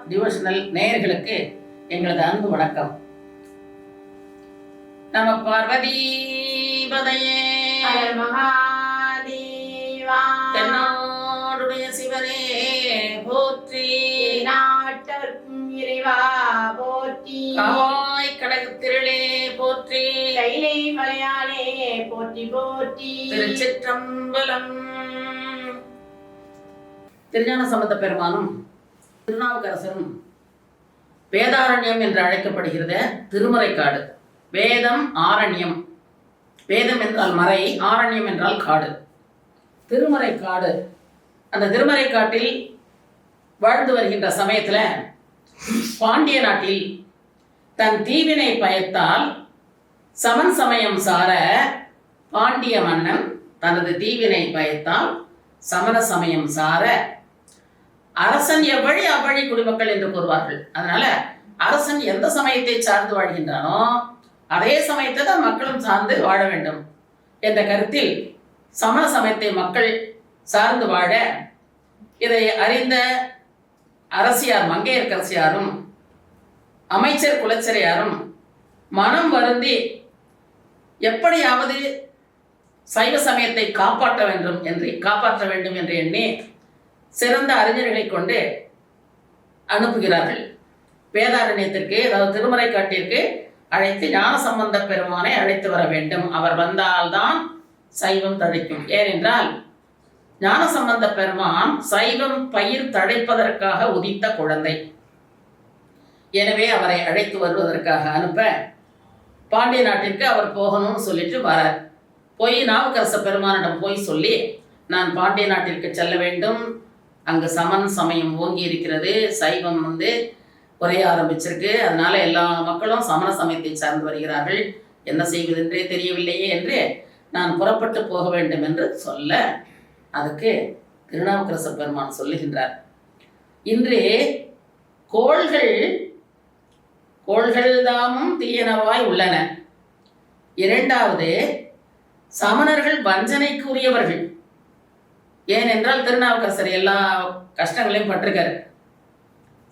Devotional நேயர்களுக்கு எங்களது அன்பு வணக்கம். நம பார்வதி பதையே மகாதேவா. தென்னாடுடைய சிவனே போற்றி, நாட்டவர்க்கும் இறைவா போற்றி, காவாய் கடகத்திரளே போற்றி, கைலை மலையாளே போற்றி போற்றி. திருச்சிற்றம்பலம். திருஞான சம்பந்த பெருமானும் திருநாவுக்கரசரும் வேதாரண்யம் என்று அழைக்கப்படுகிறத திருமறைக்காடு. வேதம் ஆரண்யம், வேதம் என்றால் மறை, ஆரண்யம் என்றால் காடு. திருமறைக்காடு. அந்த திருமறைக்காட்டில் வாழ்ந்து வருகின்ற சமயத்தில் பாண்டிய நாட்டில் தன் தீவினை பயத்தால் சமன் சமயம் சார பாண்டிய மன்னன் தனது தீவினை பயத்தால் சமண சமயம் சார அரசன் எவ்வழி அவ்வழி குடிமக்கள் என்று கூறுவார்கள். அதனால அரசன் எந்த சமயத்தை சார்ந்து வாழ்கின்றானோ அதே சமயத்தை தான் மக்களும் சார்ந்து வாழ வேண்டும் என்ற கருத்தில் சமண சமயத்தை மக்கள் சார்ந்து வாழ இதை அறிந்த அரசியார் மங்கையர்க்கரசியாரும் அமைச்சர் குலச்சிறையாரும் மனம் வருந்தி எப்படியாவது சைவ சமயத்தை காப்பாற்ற வேண்டும் என்று எண்ணி சிறந்த அறிஞர்களை கொண்டு அனுப்புகிறார்கள். வேதாரண்யத்திற்கு, அதாவது திருமறைக்காட்டிற்கு அழைத்து ஞான சம்பந்த பெருமானை அழைத்து வர வேண்டும். அவர் வந்தால்தான் சைவம் தழைக்கும். ஏனென்றால் ஞான சம்பந்த பெருமான் சைவம் பயிர் தழைப்பதற்காக உதித்த குழந்தை. எனவே அவரை அழைத்து வருவதற்காக அனுப்ப பாண்டிய நாட்டிற்கு அவர் போகணும்னு சொல்லிட்டு வரார். போய் நாவுக்கரச பெருமானிடம் போய் சொல்லி, நான் பாண்டிய நாட்டிற்கு செல்ல வேண்டும், அங்கு சமன் சமயம் ஓங்கி இருக்கிறது, சைவம் குறைய ஆரம்பிச்சிருக்கு, அதனால எல்லா மக்களும் சமண சமயத்தை சார்ந்து வருகிறார்கள், என்ன செய்வதென்றே தெரியவில்லையே என்று நான் புறப்பட்டு போக வேண்டும் என்று சொல்ல, அதுக்கு திருநாவுக்கரச பெருமான் சொல்லுகின்றார், இன்று கோள்கள் தாமும் தீயனவாய் உள்ளன. இரண்டாவது, சமணர்கள் வஞ்சனைக்கு உரியவர்கள். ஏனென்றால் திருநாவுக்கரசர் எல்லா கஷ்டங்களையும் பட்டிருக்காரு.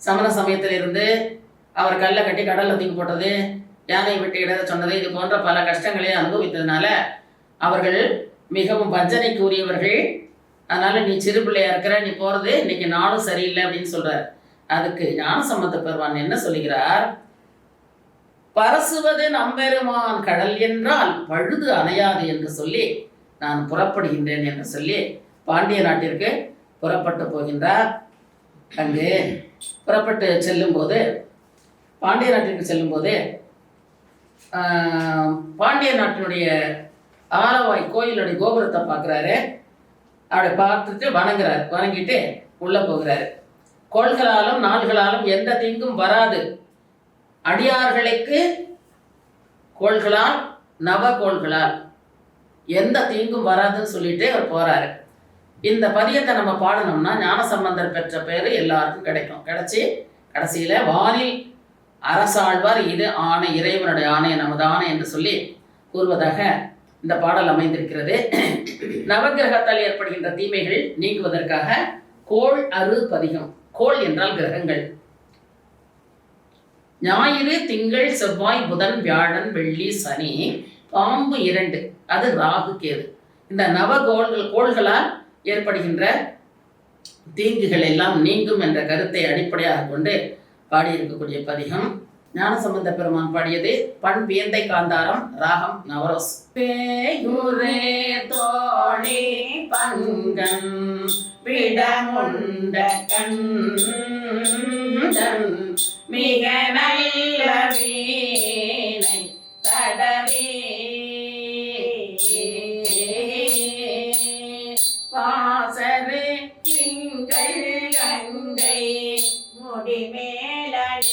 சமண சமயத்திலிருந்து அவர் கல்லை கட்டி கடல்ல தூக்கி போட்டது, யானை விட்டு இட சொன்னது, இது போன்ற பல கஷ்டங்களையும் அனுபவித்ததுனால அவர்கள் மிகவும் வஞ்சனைக்கு உரியவர்கள். அதனால நீ சிறு பிள்ளையா இருக்கிற, நீ போறது இன்னைக்கு நாளும் சரியில்லை அப்படின்னு சொல்றார். அதுக்கு ஞான சம்பந்த பெருமான் என்ன சொல்லுகிறார், பரசுவது நம்பெருமான் கடல் என்றால் பழுது அணையாது என்று சொல்லி நான் புறப்படுகின்றேன் என்று சொல்லி பாண்டிய நாட்டிற்கு புறப்பட்டு போகின்றார். அங்கு புறப்பட்டு செல்லும்போது, பாண்டிய நாட்டிற்கு செல்லும்போது பாண்டிய நாட்டினுடைய ஆலவாய் கோயிலுடைய கோபுரத்தை பார்க்குறாரு. அவரை பார்த்துட்டு வணங்குறாரு. வணங்கிட்டு உள்ள போகிறாரு. கோள்களாலும் நாள்களாலும் எந்த தீங்கும் வராது, அடியார்களுக்கு கோள்களால் நவகோள்களால் எந்த தீங்கும் வராதுன்னு சொல்லிட்டு அவர் போறாரு. இந்த பதியத்தை நம்ம பாடணும்னா ஞான சம்பந்தர் பெற்ற பேரு எல்லாருக்கும் கிடைக்கும். கடைசியில வானில் அரசாழ்வார் இது ஆணை, இறைவனுடைய ஆணை நமது ஆணை என்று சொல்லி கூறுவதாக இந்த பாடல் அமைந்திருக்கிறது. நவகிரகத்தால் ஏற்படுகின்ற தீமைகள் நீங்குவதற்காக கோள் அரு பதிகம். கோள் என்றால் கிரகங்கள். ஞாயிறு, திங்கள், செவ்வாய், புதன், வியாழன், வெள்ளி, சனி, பாம்பு 2, அது ராகு கேது. இந்த கோள்களால் ஏற்படுகின்ற தீங்குகள் எல்லாம் நீங்கும் என்ற கருத்தை அடிப்படையாக கொண்டு பாடியிருக்கக்கூடிய பதிகம். ஞான சம்பந்த பெருமான் பாடியது பண் வியந்தை காந்தாரம், ராகம் நவரோஸ். பேயுரே தோழி பங்கன் விடமுண்ட கண்டன் மிக நல்ல வீணை தடவி பாசரு திங்கள் கங்கை முடிமேலன்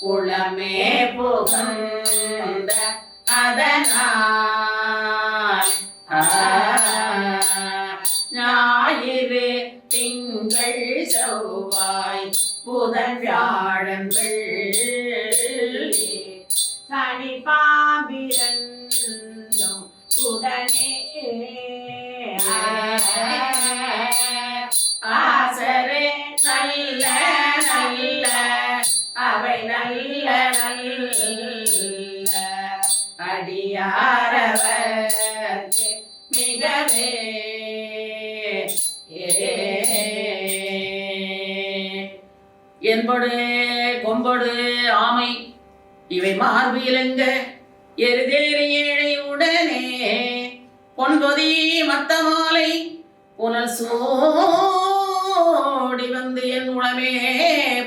உளமே புகந்த அதனால் ஞாயிறு, திங்கள், செவ்வாய், புதன், வியாழன், வெள்ளி, சனி, பாம்பிரண்டும் உடனே ஆசரே அடியாரவர்க்கு மிகவே என்பொடு கொம்பொடு ஆமை இவை மார்பிலங்க எருதேறி ஏழை உடனே பொன்பொதி மத்த மாலை புனல் சூடி வந்து என் உளமே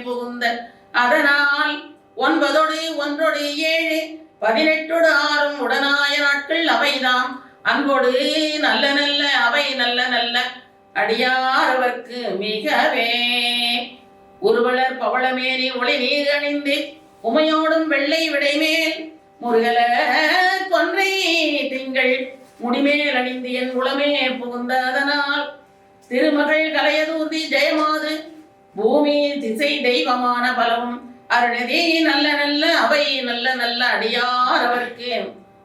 புகுந்த அதனால் 9 1 7 18 6 உடனாய நாட்கள் அவைதாம் அன்போடு நல்ல நல்ல அவை நல்ல நல்ல அடியாரவர்க்கு மிகவே உருவலர் பவளமேனி ஒளி நீர் அணிந்து உமையோடும் வெள்ளை விடைமேல் முருகல கொன்றை திங்கள் முடிமேல் அணிந்து என் உளமே புகுந்த அதனால் திருமகள் கலையதூர்தி ஜெயமாது பூமி திசை தெய்வமான பலவும் அருணதி நல்ல நல்ல அவை நல்ல நல்ல அடியாரவர்க்கு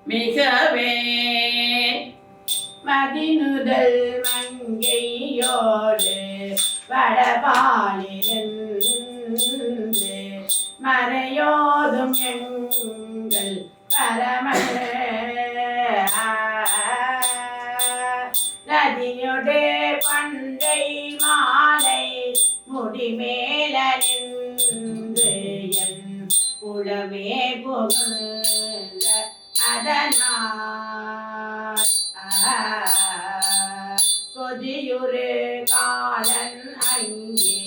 மிகவே மதினுதல் மங்கையோடு வடபாலிருந்து மறையோதும் எங்கள் பரம நதியொடு பண்டை மாலை முடிமேலிருந்து என் உளமே புகுந்த அதனால் கொதியுறு காலன் அங்கே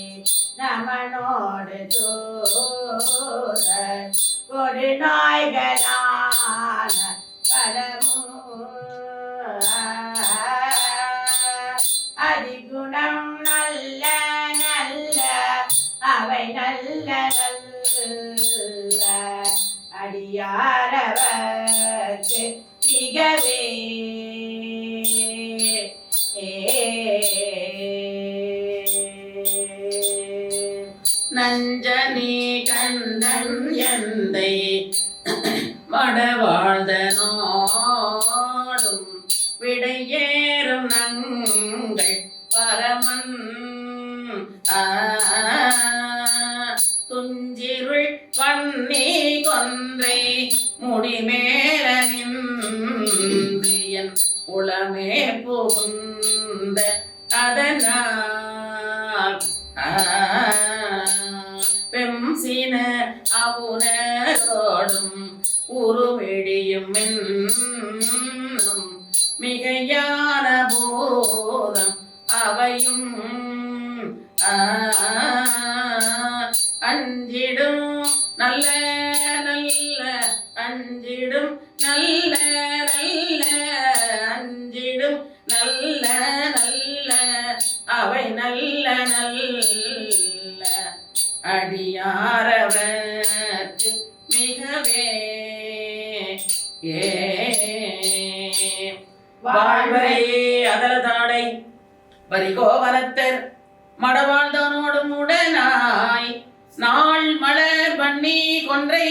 நமனோடு தோற கொடு நாய்களான பலமும் அதிகுணம் நல்ல நல்ல அவை நல்ல நல்ல அடியாரவர்க்கு மிகவே நஞ்சனி கண்டன் எந்தை மடவாழ்ந்த நாடும் விடையேறும் நங்கள் பரமன் துஞ்சிருள் பண்ணி கொன்றை முடிமேல நின்று என் உளமே புகுந்த அதனால் பெம்சின அவுணரோடும் உருவிழியும் மிகையான போதம் அவையும் அஞ்சிடும் நல்ல நல்ல அஞ்சிடும் நல்ல நல்ல அஞ்சிடும் நல்ல நல்ல அவை நல்ல நல்ல அடியாரவர்க்கு மிகவே வாழ்வரையே அதலதாடை வரிகோவரத்தர் மடவாழ்ந்தவனோடும் உடனாய் நாள் மலர் பண்ணி கொன்றை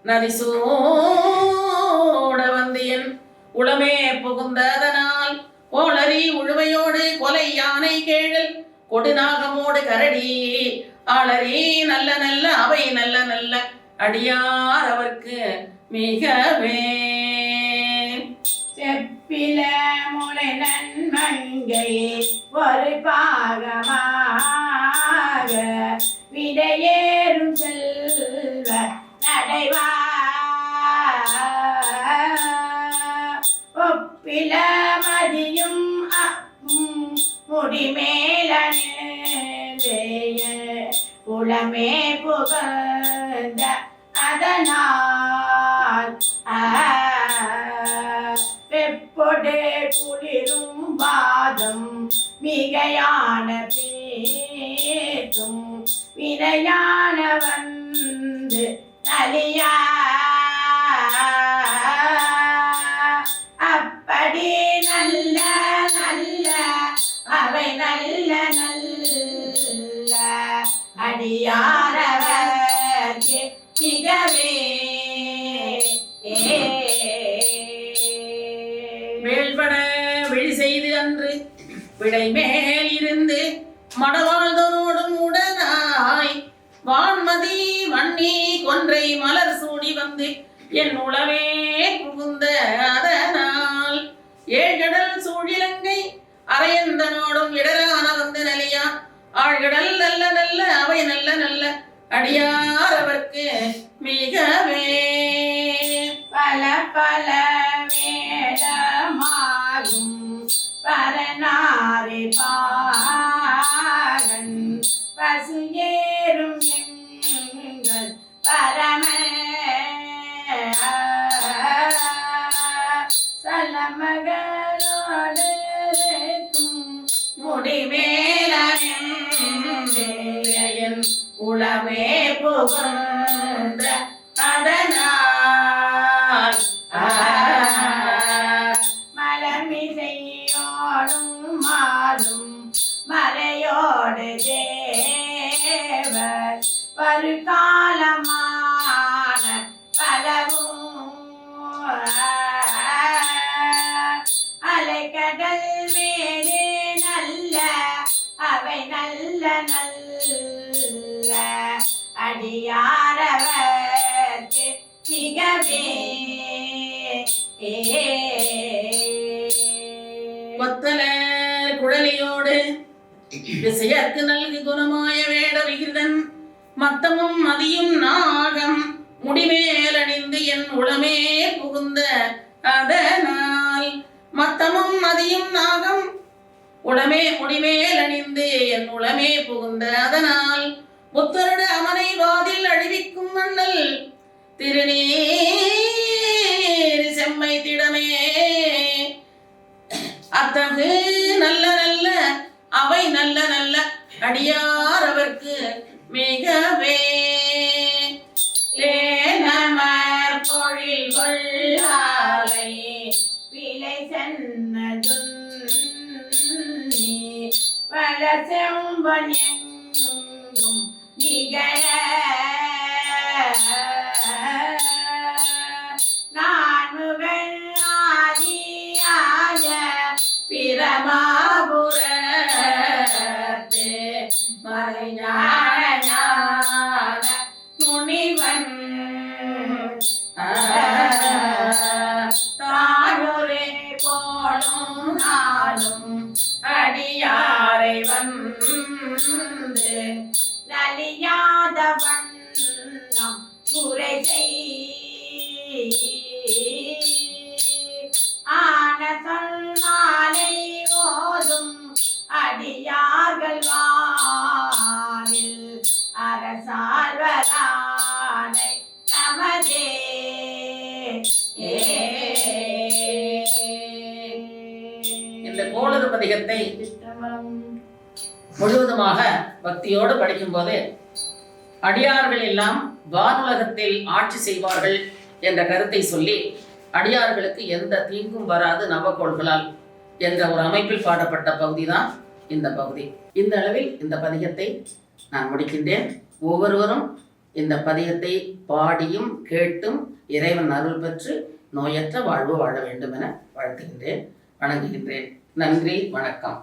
நதி சூட வந்து என் உளமே புகுந்ததனால் ஓளரி உழுவையோடு கொலை யானை கேழல் கொடுநாகமோடு கரடி ஆளரி நல்ல நல்ல அவை நல்ல நல்ல அடியாரவர்க்கு மிகவே செப்பில முளை நன்மங்கை ஒரு பாகமாக விடையேறும் செல்வ நடைவா ஒப்பில மதியும் முடிமேலே உளமே புகழ்ந்த அதனால் வெப்பொடு குளிரும் பாதம் மிகையான பேசும் வினையான வந்து நலியா அப்படி நல்ல நல்ல அவை நல்ல நல்ல அடியாரவர்க்கு மிகவே மேல்பட விழி செய்து அன்று விடை மேல் இருந்து மடவாழ்ந்தோடும் உடனாய் வான்மதி வன்னி கொன்றை மலர் சூடி வந்து என் உளவே புகுந்த அதனால் ஏழ்கடல் சூழிலங்கை அரையந்தனோடும் இடரான வந்து நலியா ஆழ்கடல் நல்ல நல்ல அவை நல்ல நல்ல அடியார் அவர்க்கு மிகவே பல பல வேடமாகும் பரநாரி பாகன் பசு ஏறும் எங்கள் பரம சலமகளோடு முடிமேலன் உளமே புகுந்த அதனால் மலமிசையோடும் மாலும் மறையோடு தேவர் பருகாலமான பலவும் அலைக்கடல் மேலே நல்ல அவை நல்ல நல்ல அடியாரவர்க்கு மிகவே கொத்தலர் குழலியோடு விசையற்கு நல்கு குணமாய வேட விகிதன் மத்தமும் மதியும் நாகம் முடிமேல் அணிந்து என் உளமே புகுந்த அதனால் மத்தமும் மதியும் நாகம் உளமே முடிமேல் அணிந்து என் உளமே புகுந்த அதனால் புத்தருட அமனை வாதில் அழிவிக்கும் மன்னல் திருநீர் செம்மை திடமே அத்தகு நல்ல நல்ல அவை நல்ல நல்ல அடியார் அவர்க்கு மிகவே ஏனமர் பொழில் கொள்ளாலை விலை சென்னதுன்னி பல செம்பன் எங்கும் நிகழ நான்முகன் ஆதியாய பிரமாபுரத்து மறைஞான முனிவன் தானொரே போலும் நாளும் அடியாரை வந்து நலியாத வண்ணம் குறை ஆன சொன்னாலை ஓதும் அடியார்கள் வானில் அரசாழ்வரானை தமதே இந்த கோளறு பதிகத்தை முழுவதுமாக பக்தியோடு படிக்கும்போது அடியார்கள் எல்லாம் வானுலகத்தில் ஆட்சி செய்வார்கள் என்ற கருத்தை சொல்லி அடியார்களுக்கு எந்த தீங்கும் வராது நவக்கோள்களால் என்ற ஒரு அமைப்பில் பாடப்பட்ட பகுதி தான் இந்த பகுதி. இந்த அளவில் இந்த பதிகத்தை நான் முடிக்கின்றேன். ஒவ்வொருவரும் இந்த பதிகத்தை பாடியும் கேட்டும் இறைவன் அருள் பெற்று நோயற்ற வாழ்வு வாழ வேண்டும் என வாழ்த்துகின்றேன், வணங்குகின்றேன். நன்றி, வணக்கம்.